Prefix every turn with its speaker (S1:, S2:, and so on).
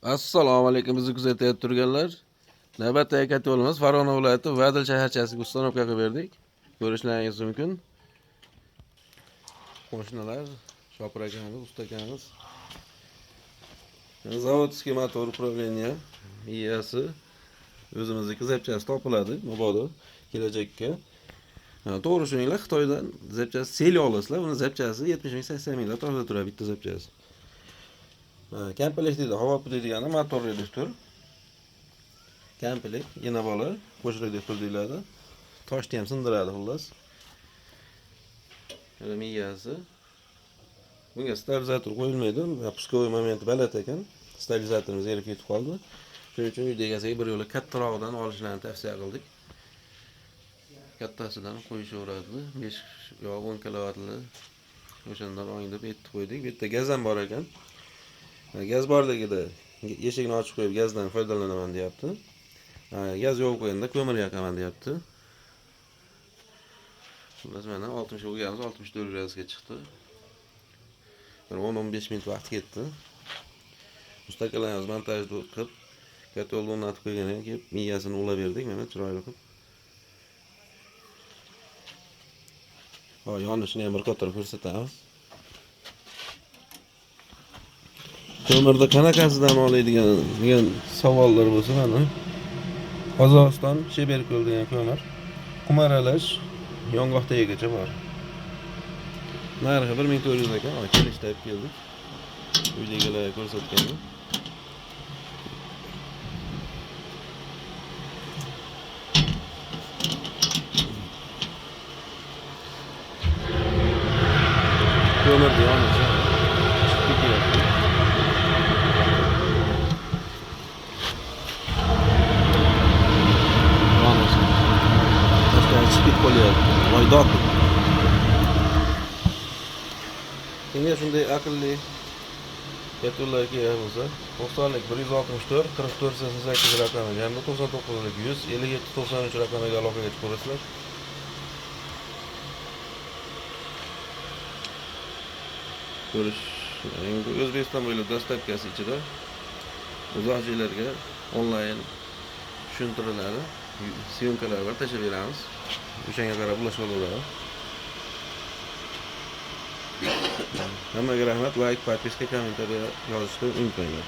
S1: Assalomu alaykum, bizni kuzatayotgan turganlar. Navbatdagi katta yo'limiz Farg'ona viloyati Vadil shaharchasiga uстановka qilib berdik. Ko'rishlaringiz mumkin. Qo'shnilar, Shopir akamiz, usta akamiz. Zavodskiy motor upravleniya miyasi o'zimizniki zapchasi topiladi, mabodo kelajakka. To'g'ri tushuninglar, Xitoydan zapchasi sel olasizlar, buni zapchasi 70 ming 80 mingdan to'g'ri turadi bitta zapchasi. Komplet deydi, havo pudlaydigani motor reduktor. Komplet, yana bola, qo'shilib deb deyiladi. Toshni ham sindiradi xullas. Mana miyasi. Bunga stabilizator qo'yilmaydi. Puskovoy momenti baland ekan. Stabilizatorimiz yerga ketib qoldi. Shuning uchun uyda egasiga bir yo'la kattarog'idan olishlarini tavsiya qildik. Kattasidan qo'yishaveradi. 5 yo 10 kilovatli o'shandan oling deb aytib qo'ydik. Bu yerda gaz ham bor ekan. Gaz borligida eshikni ochib qo'yib gazdan foydalanaman deyapti. Gaz yo'q qo'yganda ko'mir yoqaman deyapti. Biz mana 60 urganmiz, 64 gradusga chiqdi. Bir 10-15 minut vaqt ketdi. Mustaqillarimiz montajni qilib, katta yo'lni o'rnatib qo'ygandan keyin miyasini ulab berdik, mana chiroyli qilib. Yonishini ham bir qator ko'rsatamiz. Ko'mirda qanaqasidan oladigan degan savollar bo'lsa, mana Qozog'iston Sheberko'l degan ko'mir. Qumaralash yong'oq tagigacha bor. Narxi 1400 ekan, kelishda olib keldik. Uydagilarga ko'rsatgandim. Ko'mirni yonishi chiqib ketyapti. Chiqib qolyapti. Voydod. Kimga shunday aqlli yetular kerak bo'lsa, 90lik 164 44 88 raqamiga hamda 99lik 100 57 93 raqamiga aloqaga chiqib ko'rasizlar. Ko'rish, endi O'zbekiston bo'ylab dostavkasi ichida uzoq joylarga onlayn tushuntiriladi. Syomkalar bor, tashlab beramiz. O'shanga qarab ulashib oladi. Hammaga rahmat, like, podpiska, kommentariya yozishni unutmanglar.